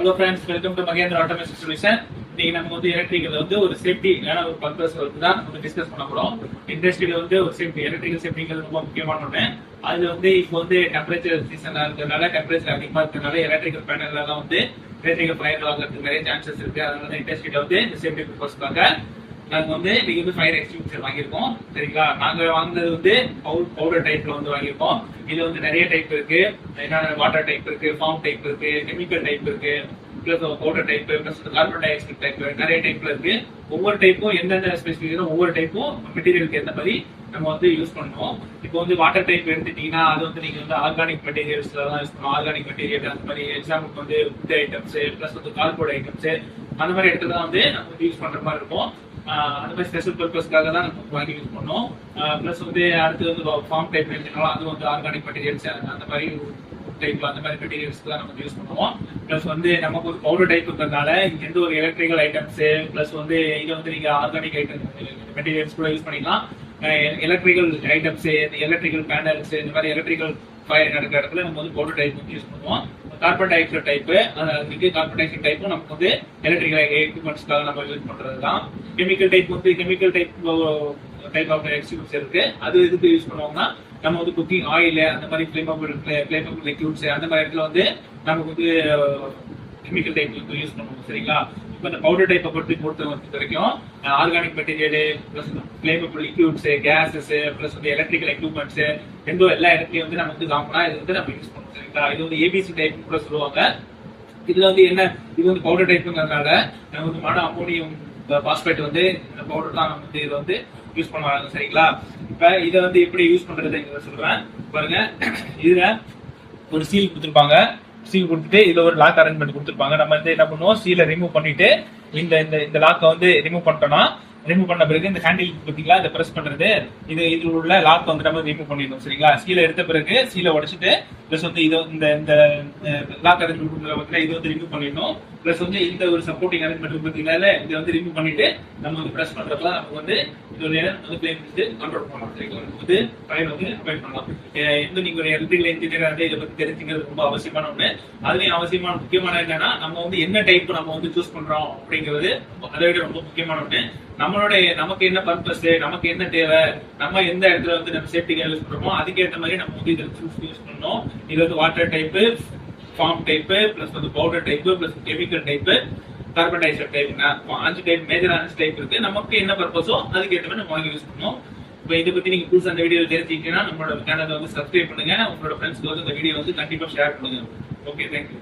Hello friends, welcome to Mahendra Automation Solution. இன்னைக்கு நம்ம வந்து எலக்ட்ரிக்கல் வந்து ஒரு சேஃப்டி ஒரு பர்பஸ் வந்து தான் நம்ம டிஸ்கஸ் பண்ண போறோம். இண்டஸ்ட்ரியில வந்து ஒரு சேஃப்டி எலக்ட்ரிக்கல் சேஃப்டிங்கிறது ரொம்ப முக்கியமான ஒண்ணு. அதுல வந்து இப்போ வந்து டெம்பரேச்சர் சீசனா இருக்கிறதுனால டெம்பரேச்சர் அதிகமா இருக்கிறதுனால எலக்ட்ரிக்கல் பேனல்ல தான் வந்து எலக்ட்ரிக்கல் ஃபயர் ஆகிறதுக்கு நிறைய சான்சஸ் இருக்கு. அதனால இண்டஸ்ட்ரியில வந்து இந்த சேஃப்டி பர்பஸ்க்காக நாங்க வந்து இன்னைக்கு வந்து ஃபயர் எக்ஸ்டிங்யூஷர் வாங்கியிருக்கோம். சரிங்களா, நாங்க வாங்கினது வந்து பவுடர் டைப்ல வந்து வாங்கியிருக்கோம். இது வந்து நிறைய டைப் இருக்கு. என்னென்ன வாட்டர் டைப் இருக்கு, ஃபார்ம் டைப் இருக்கு, கெமிக்கல் டைப் இருக்கு, plus powder type, plus carbon dioxide type, நிறைய டைப்ல இருக்கு. ஒவ்வொரு டைப்பும் எந்தெந்த ஸ்பெசிஃபிகேஷன் ஒவ்வொரு டைப்பும் மெட்டீரியலுக்கு ஏற்ற மாதிரி நம்ம வந்து யூஸ் பண்ணுவோம். இப்போ வந்து வாட்டர் டைப் எடுத்துட்டீங்கன்னா அது வந்து நீங்க வந்து ஆர்கானிக் மெட்டீரியல்ஸ்ல தான் யூஸ் பண்ணுவோம். ஆர்கானிக் மெட்டீரியல் அந்த மாதிரி எக்ஸாம்பிளுக்கு வந்து ஃபுட் ஐட்டம்ஸ் பிளஸ் வந்து கார்போர்ட் ஐட்டம்ஸ் அந்த மாதிரி இடத்துல தான் வந்து நம்ம யூஸ் பண்ற மாதிரி இருக்கும். அந்த மாதிரி ஸ்பெஷல் பர்பஸ்க்காக தான் நம்ம வாங்கி யூஸ் பண்ணோம். பிளஸ் வந்து அடுத்து வந்து ஃபார்ம் டைப் எடுத்துக்கலாம், அது வந்து ஆர்கானிக் மெட்டீரியல்ஸ் அந்த மாதிரி டைப் அந்த மாதிரி மெட்டீரியல்ஸ் தான் நம்ம யூஸ் பண்ணுவோம். பிளஸ் வந்து நமக்கு ஒரு பவுடர் டைப் இருக்கிறதுனால எந்த ஒரு எலக்ட்ரிக்கல் ஐட்டம்ஸ் பிளஸ் வந்து இதை வந்து நீங்க ஆர்கானிக் ஐட்டம் மெட்டீரியல்ஸ் கூட யூஸ் பண்ணிக்கலாம். எலக்ட்ரிக்கல் ஐட்டம்ஸ், எலக்ட்ரிக்கல் பேனல்ஸ், இந்த மாதிரி எலக்ட்ரிக்கல் ஃபயர் நடக்கிற இடத்துல நம்ம வந்து பவுடர் டைப் வந்து யூஸ் பண்ணுவோம். Carbon dioxide type, carbon dioxide டைப்பும் நமக்கு வந்து எலக்ட்ரிக்கல் எக்யூப்மெண்ட்ஸ்க்காக நம்ம யூஸ் பண்றது தான். கெமிக்கல் டைப் வந்து கெமிக்கல் டைப் ஆஃப் எக்ஸ்டிங்யூஷர் இருக்கு. அது எதுக்கு யூஸ் பண்ணுவாங்கன்னா நம்ம வந்து குக்கிங் ஆயில் அந்த மாதிரி ஃபிளேமபிள் லிக்யூட்ஸ் அந்த மாதிரி இடத்துல வந்து நமக்கு வந்து கெமிக்கல் டைப் வந்து யூஸ் பண்ணுவோம். சரிங்களா, இப்போ இந்த பவுடர் டைப்பை பொறுத்த வரைக்கும் organic material plus flammable liquids, gases plus வந்து எலக்ட்ரிக்கல் எக்யூப்மெண்ட்ஸ் எல்லா இடத்துலயும் வந்து நம்ம வந்து காமனா இது வந்து நம்ம யூஸ் பண்ணுவோம். சரிங்களா, இது வந்து ஏபிசி டைப் கூட சொல்லுவாங்க. இதுல வந்து என்ன, இது வந்து பவுடர் டைப்புங்கிறதுனால நம்ம வந்து மோனோ அமோனியம் பாஸ்பேட் வந்து இந்த பவுடர் தான் நம்ம வந்து இதை வந்து யூஸ் பண்ணுவாங்க. சரிங்களா, இப்ப இதை வந்து எப்படி யூஸ் பண்றது சொல்றேன் பாருங்க. இதுல ஒரு சீல் கொடுத்துருப்பாங்க. சீல் கொடுத்துட்டு இதுல ஒரு லாக் அரேஞ்ச்மெண்ட் கொடுத்துருப்பாங்க. நம்ம வந்து என்ன பண்ணுவோம், சீலை ரிமூவ் பண்ணிட்டு இந்த லாக்கை வந்து ரிமூவ் பண்ணிட்டோம்னா, ரிமூவ் பண்ண பிறகு இந்த ஹேண்டில் பார்த்தீங்களா, இதை பிரஸ் பண்றது, இது உள்ள லாக் வந்து நம்ம ரிமூவ் பண்ணிடணும். சரிங்களா, சீலை எடுத்த பிறகு சீலை உடைச்சிட்டு பிளஸ் வந்து இது இந்த லாக் அரேஞ்ச்மெண்ட் இது வந்து ரிமூவ் பண்ணிடணும். பிளஸ் வந்து இந்த ஒரு சப்போர்ட்டிங் அரேஞ்ச்மெண்ட் பார்த்தீங்கன்னா இதை வந்து ரிமூவ் பண்ணிட்டு நம்ம வந்து பிரஸ் பண்றப்ப நமக்கு வந்து இதோட ஃப்ளேம் வந்து கண்ட்ரோல் பண்ணலாம். சரிங்களா, வந்து ஃபயர் வந்து அவாய்ட் பண்ணலாம். எந்த நீங்க ஒரு எலக்ட்ரிக்கல் இன்ஜினியர் வந்து இதை பத்தி தெரிஞ்சுக்கிறது ரொம்ப அவசியமான ஒண்ணு. அதுலயும் அவசியமான முக்கியமான என்னன்னா நம்ம வந்து என்ன டைப் நம்ம வந்து சூஸ் பண்றோம் அப்படிங்கிறது அதை விட ரொம்ப முக்கியமான ஒண்ணு. நமக்கு என்ன பர்பஸ், நமக்கு என்ன தேவை, நம்ம எந்த இடத்துல வந்து நம்ம சேஃப்டிக்காக யூஸ் பண்றோமோ அதுக்கேற்ற மாதிரி நம்ம வந்து இதை யூஸ் பண்ணணும். இது வந்து water type, foam type, plus வந்து powder type, plus chemical type, carbon dioxide type, 5 type major 5 type இருக்கு. நமக்கு என்ன பர்பஸோ அதுக்கேற்ற மாதிரி நம்ம வாங்கி யூஸ் பண்ணணும். இப்போ இதை பத்தி நீங்க புதுசா அந்த வீடியோ தெரிஞ்சுக்கிட்டீங்கன்னா நம்மளோட சேனலை வந்து சப்ஸ்கிரைப் பண்ணுங்க. உங்களோட ஃப்ரெண்ட்ஸ்க்கு வந்து இந்த வீடியோ வந்து கண்டிப்பா ஷேர் பண்ணுங்க. Okay, thank you.